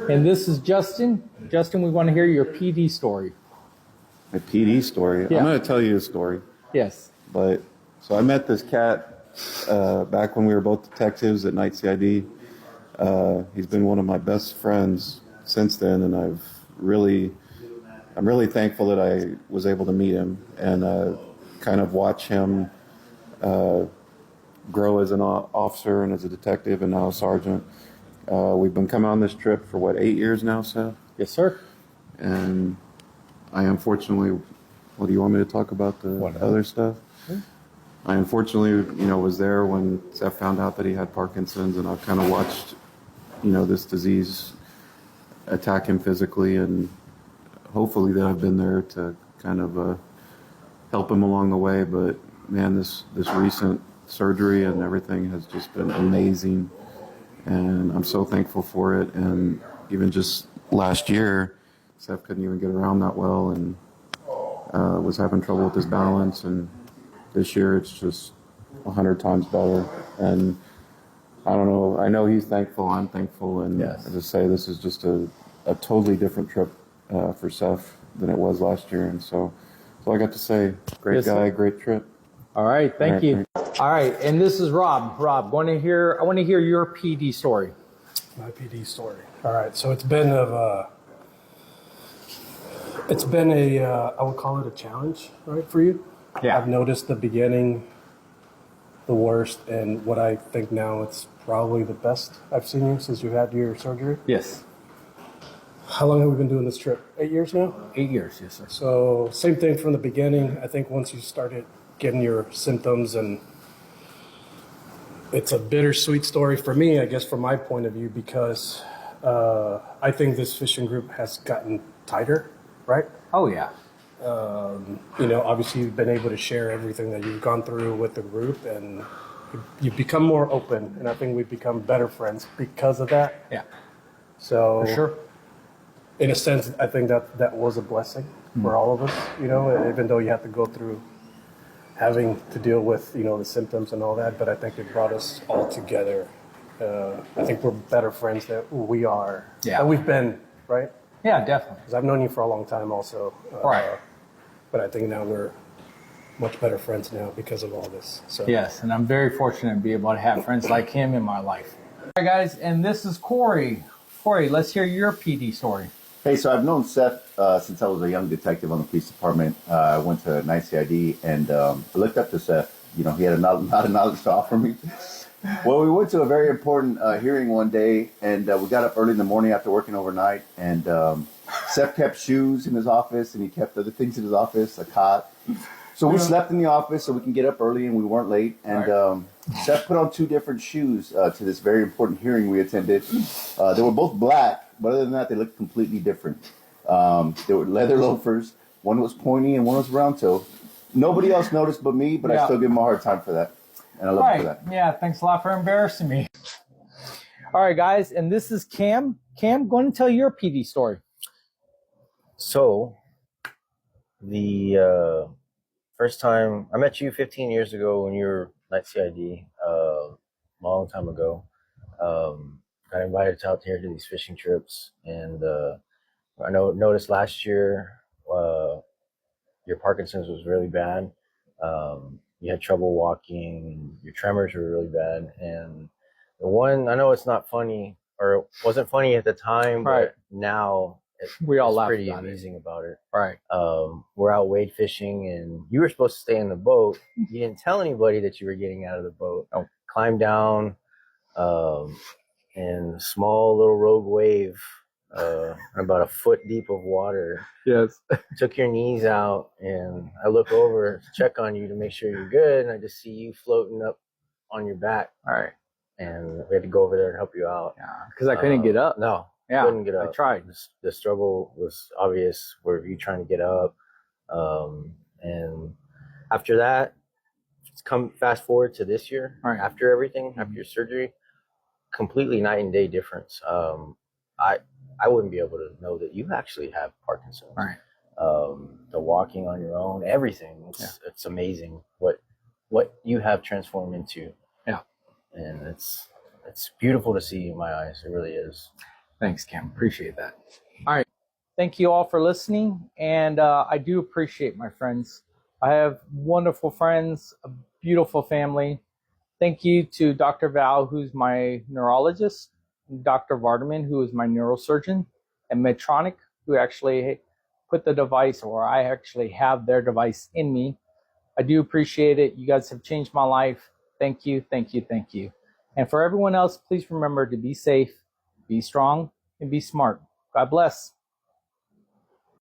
And this is Justin. Justin, we want to hear your PD story. My PD story? Yeah. I'm going to tell you a story. Yes. But, so I met this cat back when we were both detectives at Night CID. He's been one of my best friends since then, and I'm really thankful that I was able to meet him and kind of watch him grow as an officer and as a detective and now a sergeant. We've been coming on this trip for, 8 years now, Seth? Yes, sir. And I unfortunately, well, do you want me to talk about the other stuff? I unfortunately, was there when Seth found out that he had Parkinson's, and I've kind of watched, this disease attack him physically, and hopefully that I've been there to kind of help him along the way. But man, this recent surgery and everything has just been amazing, and I'm so thankful for it. And even just last year, Seth couldn't even get around that well, and was having trouble with his balance, and this year it's just 100 times better. And I don't know, I know he's thankful, I'm thankful, and yes. As I say, this is just a totally different trip for Seth than it was last year. And so that's all I got to say. Great yes, guy, sir. Great trip. All right, thank you. All right, and this is Rob. Rob, I want to hear your PD story. My PD story. All right, so it's been a I would call it a challenge, right, for you. Yeah. I've noticed the beginning, the worst, and what I think now it's probably the best I've seen you since you had your surgery. Yes. How long have we been doing this trip? 8 years now? 8 years, yes, sir. So same thing from the beginning. I think once you started getting your symptoms, and it's a bittersweet story for me, I guess, from my point of view, because I think this fishing group has gotten tighter, right? Oh, yeah. Obviously you've been able to share everything that you've gone through with the group, and you've become more open, and I think we've become better friends because of that. Yeah. So for sure. In a sense, I think that was a blessing for all of us, even though you have to go through having to deal with, the symptoms and all that, but I think it brought us all together. I think we're better friends than we are. Yeah. That we've been, right? Yeah, definitely. Because I've known you for a long time also. Right. But I think now we're much better friends now because of all this. So. Yes, and I'm very fortunate to be able to have friends like him in my life. All right, guys, and this is Corey. Corey, let's hear your PD story. Hey, so I've known Seth since I was a young detective on the police department. I went to Night CID, and I looked up to Seth. He had a lot of knowledge to offer me. Well, we went to a very important hearing one day, and we got up early in the morning after working overnight, and Seth kept shoes in his office, and he kept other things in his office, a cot. So we slept in the office so we can get up early, and we weren't late. And Seth put on 2 different shoes to this very important hearing we attended. They were both black, but other than that, they looked completely different. They were leather loafers. One was pointy and one was round toe. Nobody else noticed but me, but I still give him a hard time for that. And I love him for that. Yeah, thanks a lot for embarrassing me. All right, guys, and this is Cam. Cam, go ahead and tell your PD story. So, the first time I met you 15 years ago when you were Night CID, a long time ago, got invited out here to these fishing trips, and I noticed last year your Parkinson's was really bad. You had trouble walking, your tremors were really bad, and the one, I know it's not funny, or it wasn't funny at the time, Right. but now We all it's laugh pretty about amusing about it. Right. We're out wade fishing, and you were supposed to stay in the boat. You didn't tell anybody that you were getting out of the boat. Oh. Climbed down, and a small little rogue wave, about a foot deep of water. Yes. Took your knees out, and I look over to check on you to make sure you're good, and I just see you floating up on your back. All right. And we had to go over there and help you out. Yeah, because I couldn't get up. No, Yeah, couldn't get up. I tried. The struggle was obvious. Were you trying to get up? And after that, come fast forward to this year. Right. After everything, after your surgery, completely night and day difference. I wouldn't be able to know that you actually have Parkinson's. Right. The walking on your own, everything. It's amazing what you have transformed into. Yeah. And it's beautiful to see in my eyes. It really is. Thanks, Cam. Appreciate that. All right. Thank you all for listening. And I do appreciate my friends. I have wonderful friends, a beautiful family. Thank you to Dr. Val, who's my neurologist, Dr. Vardaman, who is my neurosurgeon, and Medtronic, who actually put the device, or I actually have their device in me. I do appreciate it. You guys have changed my life. Thank you, thank you, thank you. And for everyone else, please remember to be safe, be strong, and be smart. God bless.